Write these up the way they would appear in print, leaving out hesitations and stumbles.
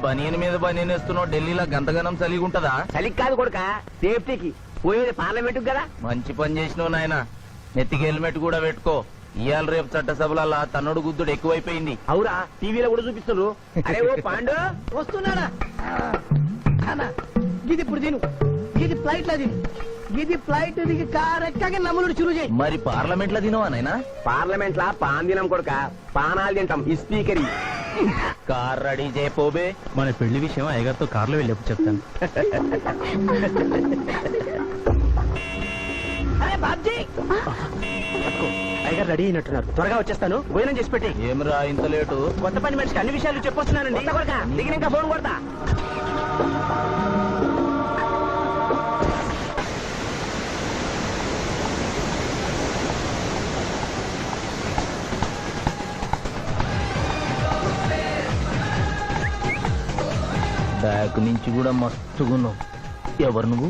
బనియన్ మీద బనియన్ వేస్తున్నావు, ఢిల్లీలో గంతగనం చలిగుంటదా? చలికి కాదు కొడుక, సేఫ్టీకి. పోయేది పార్లమెంట్ కదా. మంచి పని చేసినావు నాయన. నెత్తికి హెల్మెట్ కూడా పెట్టుకో. ఇవాళ రేపు చట్టసభల తన్నుడు గుద్దుడు ఎక్కువైపోయింది. అవురా, టీవీలో కూడా చూపిస్తున్నారు. అరే ఓ పాండు వస్తున్నాడా? ఇది ఇప్పుడు తిను, ఇది ఫ్లైట్ లో తిను, ఇది ఫ్లైట్ దిగి కార్ ఎక్కగా నమ్ములు చురు చేయి. మరి పార్లమెంట్ లో తినవా నాయనా? పార్లమెంట్ లా పాన్ తినం కొడుక, పానాలు తింటాం. ఈ స్పీకర్ కార్ రెడీ చేయపోబే. మన పెళ్లి విషయం అయ్యగారితో కార్లో వెళ్ళేప్పుడు చెప్తాను. అరే బాబ్జీ, అయ్యగారు రెడీ అయినట్టున్నారు. త్వరగా వచ్చేస్తాను, భోజనం చేసి పెట్టి. ఏమిరా ఇంత లేటు? కొత్త పని మనిషికి అన్ని విషయాలు చెప్పొస్తున్నానండి. దిగినాక ఫోన్ కొడతా. బ్యాక్ నుంచి కూడా మస్తుగున్నావు. ఎవరు నువ్వు?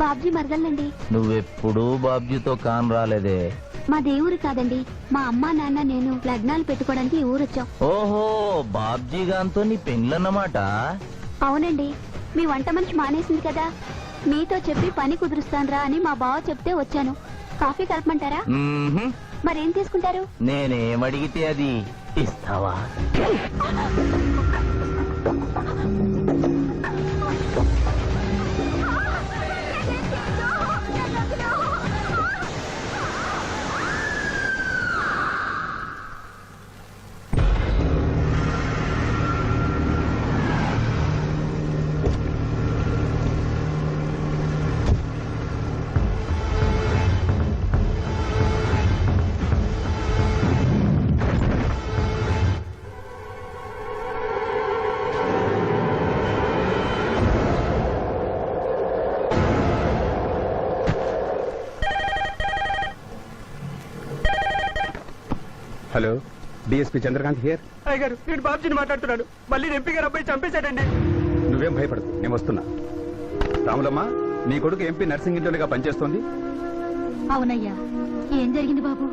బాబ్జీ మరదలండి. నువ్వెప్పుడూ బాబ్జీతో కాన్ రాలేదే. మా దేవురు కాదండి, మా అమ్మా నాన్న నేను లగ్నాలు పెట్టుకోవడానికి ఈ ఊరొచ్చాం. ఓహో, బాబ్జీ గాంతో నీ పెండ్లన్నమాట. అవునండి, మీ వంట మనిషి మానేసింది కదా, మీతో చెప్పి పని కుదురుస్తానురా అని మా బావ చెప్తే వచ్చాను. కాఫీ కలపమంటారా? మరేం తీసుకుంటారు? నేనేమడిగితే అది ఇస్తావా? Hello, DSP Chandrakant here. అయ్యగారు, నేను బాబ్జీని మాట్లాడుతున్నాను. మళ్ళీ ఎంపీ గారు అబ్బాయి చంపేశాడండి. నువ్వేం భయపడదు, నేను వస్తున్నా. రాములమ్మ, నీ కొడుకు ఎంపీ నర్సింగ్ ఇంటర్గా పనిచేస్తోంది. అవునయ్యా, ఏం జరిగింది బాబు?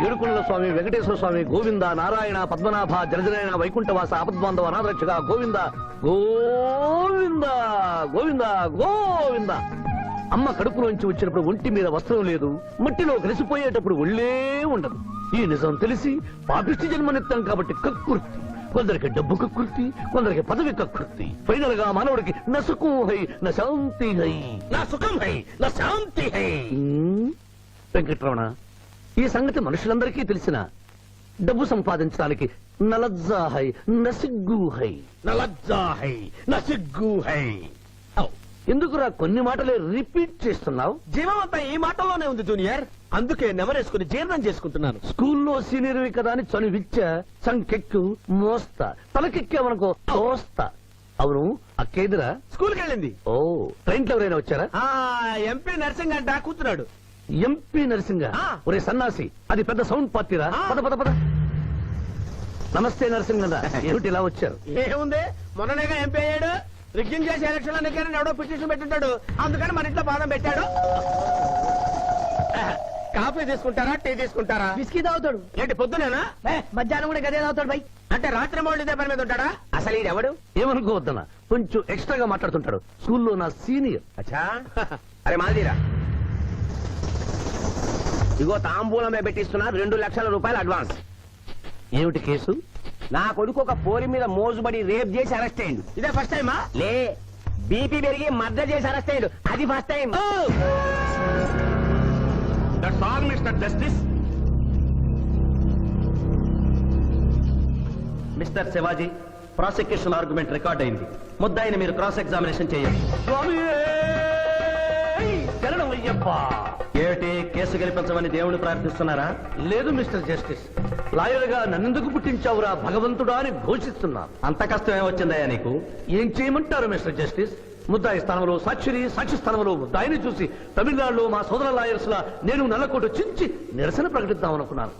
ఏడుకొండల స్వామి, వెంకటేశ్వర స్వామి, గోవింద, నారాయణ, పద్మనాభ, జనజనైన, వైకుంఠవాస, ఆపద్బాంధవ, అనాథరక్షక, గోవింద గోవింద గోవింద గోవింద. అమ్మ కడుపులోంచి వచ్చినప్పుడు ఒంటి మీద వస్త్రం లేదు, మట్టిలో కలిసిపోయేటప్పుడు ఒళ్ళే ఉండదు. ఈ నిజం తెలిసి పాపిష్టి జన్మనిత్తం కాబట్టి కక్కుర్తి. కొందరికి డబ్బు కక్కుర్తి, కొందరికి పదవి కక్కుర్తి. ఫైనల్ గా మానవుడికి నా సుఖం హై, నా శాంతి హై, నా సుఖం హై, నా శాంతి హై. వెంకటరమణ, ఈ సంగతి మనుషులందరికీ తెలిసిన డబ్బు సంపాదించడానికి నలజ్జా హై, నసిగ్గు హై, నలజ్జా హై, నసిగ్గు హై. ఎందుకురా కొన్ని మాటలే రిపీట్ చేస్తున్నావు? జీవం అంతా ఈ మాటల్లోనే ఉంది జూనియర్, అందుకే నెమరేసుకుని జీర్ణం చేసుకుంటున్నాను. స్కూల్లో సీనియర్వి కదా అని చనువిచ్చ, సంకెక్కు, మోస్తా, తలకెక్కావనుకో తోస్తా. అవును, అక్కేదిరా స్కూల్కి వెళ్ళింది. ఓ, ట్రైన్లో ఎవరైనా వచ్చారా? ఎంపీ నర్సింగ్ అంట కూర్చున్నాడు. ఎంపీ నరసింగ? ఆ. ఒరే సన్నాసి, అది పెద్ద సౌండ్ పార్టీరా. ఆ. పద పద పద. నమస్తే నరసింగ, ఏమిటి ఇలా వచ్చారు? ఏముంది, మొన్ననేగా ఎంపీ అయ్యాడు. రిగ్గింగ్ చేసి ఎలక్షన్ అన్నికని ఎవడో పిటిషన్ పెట్టుంటాడు, అందుకని మన ఇంట్లో బాదం పెట్టాడు. కాఫీ తీసుకుంటారా, టీ తీసుకుంటారా? బిస్కీ తాగుతాడు. ఏంటి పొద్దునేనా? మధ్యాహ్నం కూడా గదే తాగుతాడు బై. అంటే రాత్రి మౌళ్ళు ఇదే పని మీద ఉంటాడా? అసలు ఇది ఎవడు? ఏమనుకోవద్దన్నా, కొంచెం ఎక్స్ట్రాగా మాట్లాడుతుంటాడు. స్కూల్లో నా సీనియర్. అచ్చా, అరే మాదిరా, ఇగో తాంబూలమే పెట్టిస్తున్నా, 2 లక్షల రూపాయలు అడ్వాన్స్. ఏమిటి కేసు? నా కొడుకు ఒక పోలి మీద మోజుబడి రేప్ చేసి అరెస్ట్ అయ్యిండు. ఇదే ఫస్ట్ టైమా? లే, బీపీ పెరిగి మర్డర్ చేసి అరెస్ట్ అయ్యాడు, అది first time. That's all mister justice. Mister Shivaji, prosecution argument record అయింది. ముద్దాయిని మీరు క్రాస్ ఎగ్జామినేషన్ చేయండి. ఏమిటి, కేసు గెలిపించమని దేవుని ప్రార్థిస్తున్నారా? లేదు మిస్టర్ జస్టిస్, లాయర్ గా నన్నెందుకు పుట్టించావురా భగవంతుడా అని ఘోషిస్తున్నా. అంత కష్టం ఏమొచ్చిందయ్యా నీకు? ఏం చేయమంటారు మిస్టర్ జస్టిస్? ముద్దాయి స్థానంలో సాక్షిని, సాక్షి స్థానంలో ముద్దాయిని చూసి తమిళనాడులో మా సోదర లాయర్స్ లా నేను నల్లకోటు చించి నిరసన ప్రకటిద్దామనుకున్నాను.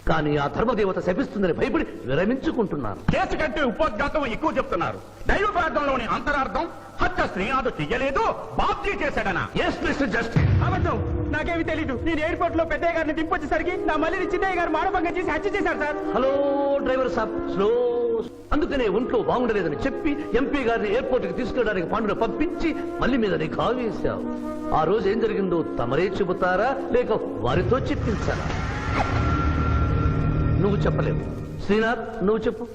కానీ ఆ ధర్మదేవత శపిస్తుందని భయపడి విరమించుకుంటున్నాను. కేసు కంటే ఉపోద్ఘాతం ఎక్కువ చెప్తున్నారు. దైవ ప్రార్థనలోని అంతరార్థం హత్య శ్రీనాథు చెయ్యలేదు, బాబ్జీ చేశాడనా? Yes mister justice. అబద్ధం, నాకేమి తెలీదు. నేను ఎయిర్పోర్ట్ లో పెద్దయ్య గారిని దింపొచ్చేసరికి నా మళ్ళీ చిన్నయ్య గారు మానభంగం చేసి హత్య చేశారు సార్. హలో డ్రైవర్ సాబ్, స్లో. అందుకనే ఒంట్లో బాగుండలేదని చెప్పి ఎంపీ గారిని ఎయిర్పోర్ట్ కి తీసుకెళ్ళడానికి పాండును పంపించి మళ్ళీ మీద నీకు ఆవేశావు. ఆ రోజు ఏం జరిగిందో తమరే చెబుతారా లేక వారితో చెప్పించారా? నువ్వు చెప్పలేవు. శ్రీనాథ్, నువ్వు చెప్పు.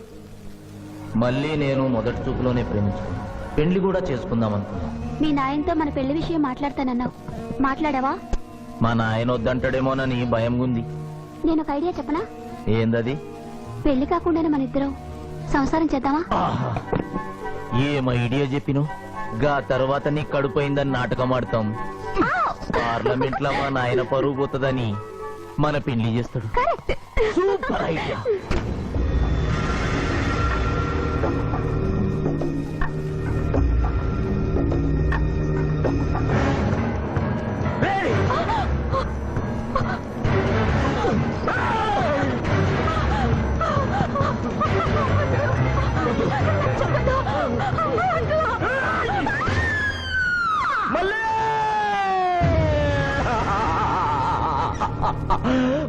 మళ్ళీ నేను మొదటి చూపులోనే ప్రేమించుకున్నాను. పెళ్లి కూడా చేసుకుందాం అనుకున్నా. మీ నాయనతో మన పెళ్లి విషయం మాట్లాడతానన్నావు, మాట్లాడావా? మా నాయన వద్దంటాడేమోనని భయం ఉంది. నేను ఒక ఐడియా చెప్పనా? ఏందది? పెళ్లి కాకుండానే మన ఇద్దరం సంసారం చేద్దామా? ఆహా, ఏం ఐడియా చెప్పిను. గా తర్వాత నీ కడుపోయిందని నాటకం ఆడతాం. పార్లమెంట్ లో మా నాయన పరువు పోతుందని మన పెళ్లి చేస్తాడు. కరెక్ట్. Super idea.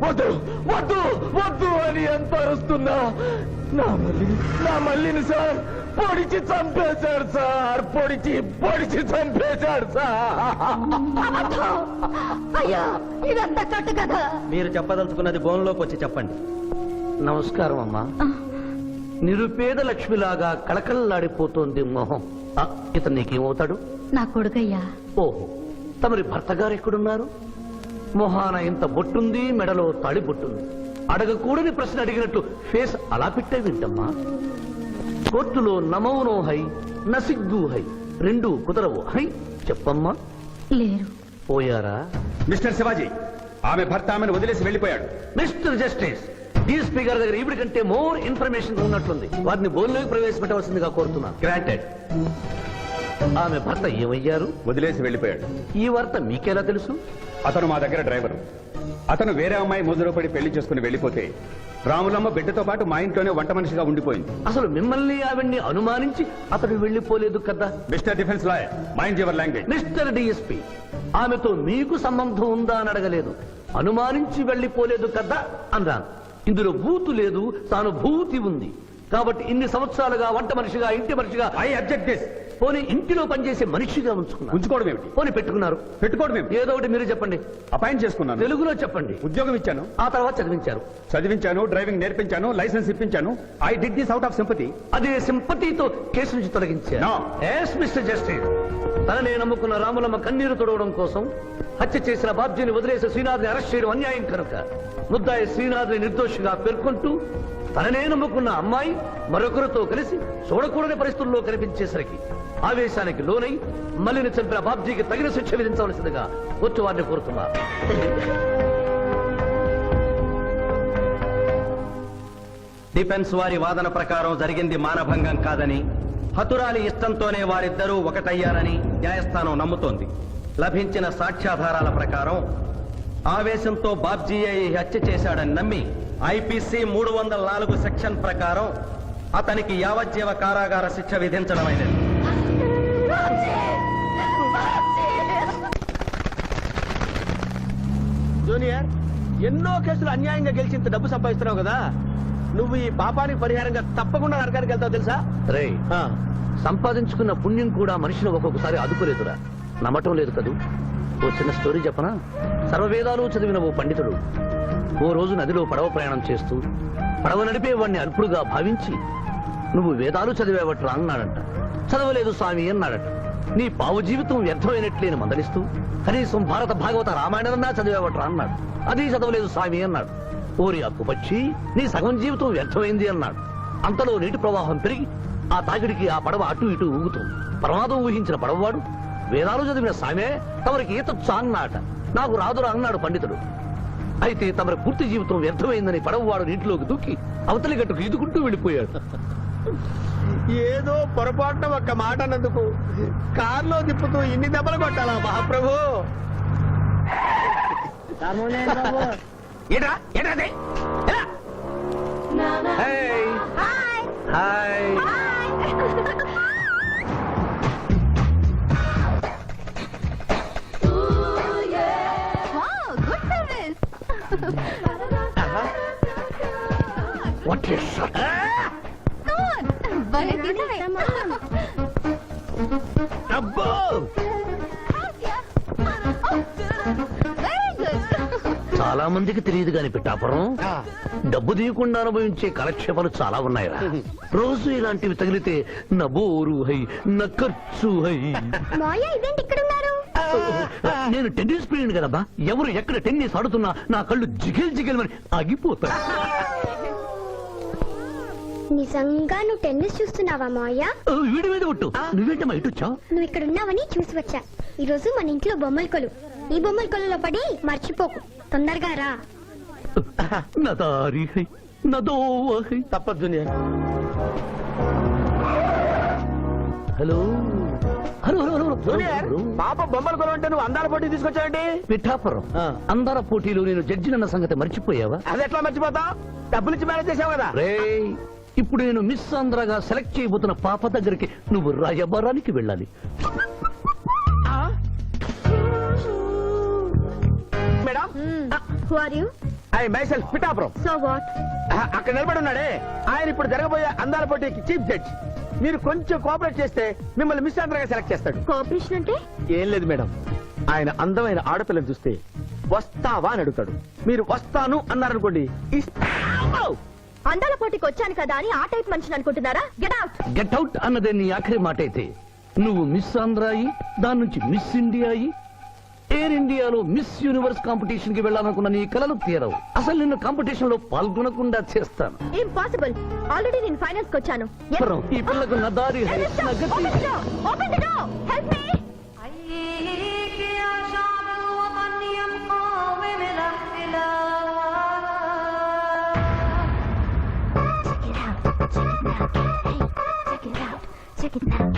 వద్దు వద్దు వద్దు అని ఎంత అరుస్తున్నా నా మల్లిని సార్ పొడిచి చంపేశాడు సార్. పొడిచి చంపేశాడు సార్. అయ్యా, ఇదంతా కట్టు కదా. మీరు చెప్పదలుచుకున్నది బోన్లోకి వచ్చి చెప్పండి. నమస్కారం అమ్మా. నిరుపేద లక్ష్మిలాగా కళకళలాడిపోతోంది మొహం. ఇతను నీకేమవుతాడు? నా కొడుకయ్యా. ఓహో, తమరి భర్త గారు ఎక్కడున్నారు? మొహాన ఇంత బొట్టుంది, మెడలో తాళి బొట్టుంది. అడగకూడని ప్రశ్న అడిగినట్టు ఫేస్ అలా పెట్టే వింటమ్మా. కోర్టులో నమౌనో హై నసిగ్గు హై, రెండు కుదరవు హై. చెప్పమ్మా. లేరు. పోయారా? మిస్టర్ శివాజీ, ఆమె భర్త ఆమెను వదిలేసి వెళ్ళిపోయాడు. మిస్టర్ జస్టిస్, డీఎస్పీ గారి దగ్గర ఈవిడ కంటే మోర్ ఇన్ఫర్మేషన్ ఉన్నట్లుంది. వారిని బోన్లోకి ప్రవేశపెట్టవలసిందిగా కోరుతున్నాను. గ్రాంటెడ్. ఆమె భర్త ఏమయ్యారు? వదిలేసి వెళ్ళిపోయాడు. ఈ వార్త మీకెలా తెలుసు? అతను మా దగ్గర డ్రైవరు. అతను వేరే అమ్మాయి ముదురు పడి పెళ్లి చేసుకుని వెళ్ళిపోతే రాములమ్మ బిడ్డతో పాటు మా ఇంట్లోనే వంట మనిషిగా ఉండిపోయింది. అసలు మిమ్మల్ని ఆవిడ్ని అనుమానించి అతడు వెళ్ళిపోలేదు కదా? Mister defence lawyer, mind your language. Mister DSP, ఆమెతో మీకు సంబంధం ఉందా అని అడగలేదు, అనుమానించి వెళ్ళిపోలేదు కదా అన్నాను. ఇందులో బూతు లేదు, తాను భూతి ఉంది. కాబట్టి ఇన్ని సంవత్సరాలుగా వంట మనిషిగా, ఇంటి మనిషిగా, ఐ అబ్జెక్ట్ దిస్. పోనీ ఇంటిలో పనిచేసే మనిషిగా ఉంచుకున్నారు. ఉంచుకోవడం ఏమిటి? పోనీ పెట్టుకున్నారు. పెట్టుకోవడం ఏమిటి? ఏదో ఒకటి మీరు చెప్పండి. అపాయింట్ చేసుకున్నాను. తెలుగులో చెప్పండి. ఉద్యోగం ఇచ్చాను. ఆ తర్వాత చదివించారు. చదివించాను, డ్రైవింగ్ నేర్పించాను, లైసెన్స్ ఇప్పించాను. I did this out of sympathy. అదే సింపతితో కేసు నుంచి తొలగించారు. No. ఎస్ మిస్టర్ జస్టిస్, తననే నమ్ముకున్న రాములమ్మ కన్నీరు తొడవడం కోసం హత్య చేసిన బాబ్జీని వదిలేసి శ్రీనాథ్ని అరెస్ట్ చేయడం అన్యాయం కనుక ముద్దాయి శ్రీనాథ్ని నిర్దోషిగా పేర్కొంటూ తననే నమ్ముకున్న అమ్మాయి మరొకరితో కలిసి చూడకూడని పరిస్థితుల్లో కనిపించేసరికి ఆవేశానికి లోనై మల్లిని చంపిన బాబ్జీకి తగిన శిక్ష విధించవలసిందిగా కోర్టు వారిని కోరుతున్నారు. డిఫెన్స్ వారి వాదన ప్రకారం జరిగింది మానభంగం కాదని, హతురాలి ఇష్టంతోనే వారిద్దరూ ఒకటయ్యారని న్యాయస్థానం నమ్ముతోంది. లభించిన సాక్ష్యాధారాల ప్రకారం ఆవేశంతో బాబ్జీయే ఈ హత్య చేశాడని నమ్మి ఐపీసీ 304 సెక్షన్ ప్రకారం అతనికి యావజ్జీవ కారాగార శిక్ష విధించడమైనది. జూనియర్, ఎన్నో కేసులు అన్యాయంగా గెలిచి ఇంత డబ్బు సంపాదిస్తున్నావు కదా, నువ్వు ఈ పాపానికి పరిహారంగా తప్పకుండా నరకానికి వెళ్తావు తెలుసా? రే, సంపాదించుకున్న పుణ్యం కూడా మనిషిని ఒక్కొక్కసారి అదుపులేదురా. నమ్మటం లేదు కదూ. ఓ చిన్న స్టోరీ చెప్పనా? సర్వవేదాలు చదివిన ఓ పండితుడు ఓ రోజు నదిలో పడవ ప్రయాణం చేస్తూ పడవ నడిపే వాడిని అల్పుడుగా భావించి, నువ్వు వేదాలు చదివేవట్రా అన్నాడంట. చదవలేదు స్వామి అన్నాడట. నీ పావు జీవితం వ్యర్థమైనట్లేని మందలిస్తూ, కనీసం భారత భాగవత రామాయణన్నా చదివేవట్రా అన్నాడు. అది చదవలేదు స్వామి అన్నాడు. ఓరి అక్కుపక్షి, నీ సగం జీవితం వ్యర్థమైంది అన్నాడు. అంతలో నీటి ప్రవాహం పెరిగి ఆ తాగిడికి ఆ పడవ అటు ఇటు ఊగుతుంది. ప్రమాదం ఊహించిన పడవవాడు, వేదాలు చదివిన సామే తమరికి ఈతొచ్చా అన్నాట. నాకు రాదురా అన్నాడు పండితుడు. అయితే తమరి పూర్తి జీవితం వ్యర్థమైందని పడవవాడు నీటిలోకి దూకి అవతలి గట్టుకు ఈదుకుంటూ వెళ్ళిపోయాడు. ఏదో పొరపాటున ఒక్క మాట అన్నందుకు కారులో తిప్పుతూ ఇన్ని దెబ్బలు కొట్టాలా మహాప్రభు? ఏట్రా ఏట్రా హాయ్ వాట్ ఇస్ అబ్బో చాలా మందికి తెలియదు గాని పిఠాపురం డబ్బు తీయకుండా అనుభవించే కాలక్షేపాలు చాలా ఉన్నాయిరా రోజు ఇలాంటివి తగిలితే నా బోరు హై నా ఖర్చు హై మాయా ఇదేంటి ఇక్కడ ఉన్నారు? నేను టెన్నిస్ ప్లేయర్ కదబ్బా ఎవరు ఎక్కడ టెన్నిస్ ఆడుతున్నా నా కళ్ళు జిగిల్ జిగిల్ అని ఆగిపోతాయి నిజంగా నువ్వు టెన్నిస్ చూస్తున్నావా మాయా? వీడి మీద కొట్టు నువ్వేంటమ్మా ఇటు వచ్చావు నువ్వు ఇక్కడ ఉన్నావని చూసి వచ్చా. ఈ రోజు మన ఇంట్లో బొమ్మల కొలు. ఈ బొమ్మల కొలులో పడి మర్చిపోకు. తొందరగా రా. నా దారి హై నా దోవ హై తప్పదు hello hello hello junior hello పాప బొమ్మల కొలు అంటే నువ్వు అందాల పోటీ తీసుకొచ్చావండి. పిఠాపురం ఆ. అందర పోటీలు నేను జడ్జినన్న సంగతి మర్చిపోయావా అది ఎట్లా మర్చిపోతావు? డబ్బులు ఇచ్చి మేనేజ్ చేసావు కదా. రేయ్ ఇప్పుడు నేను మిస్ ఆంధ్రగా సెలెక్ట్ చేయబోతున్న పాప దగ్గరికి నువ్వు రాయబారానికి వెళ్ళాలి madam Who are you? I myself Pithapuram. So what? అక్కడ నిలబడి ఉన్నాడే ఆయన ఇప్పుడు జరగబోయే అందాల పోటీకి చీఫ్ జడ్జ్. మీరు కొంచెం కోఆపరేట్ చేస్తే మిమ్మల్ని మిస్ ఆంధ్రగా సెలెక్ట్ చేస్తాడు. కోఆపరేషన్ అంటే? ఏం లేదు మేడం, ఆయన అందమైన ఆడపిల్లని చూస్తే వస్తావా అని అడుగుతాడు. మీరు వస్తాను అన్నారనుకోండి ఇస్తాను. అందాల పోటీకి వచ్చాను కదా అని ఆ టైప్ మనిషిని అనుకుంటున్నారా? Get out. గెట్ అవుట్ అన్నదే నీ ఆఖరి మాట అయితే నువ్వు మిస్ ఆంధ్ర అయి దాని నుంచి మిస్ ఇండియా అయి ఎయిర్ ఇండియాలో మిస్ యూనివర్స్ కాంపిటీషన్ కి వెళ్ళాలనుకున్న నీ కలలు తీరవు. అసలు నిన్ను కాంపిటీషన్ లో పాల్గొనకుండా చేస్తాను. ఇంపాసిబుల్. ఆల్రెడీ నేను ఫైనల్స్ కి వచ్చాను. పురం, ఈ పిల్లకు నా దారి హై, నా గతి. Open the door. Help me. Check it out.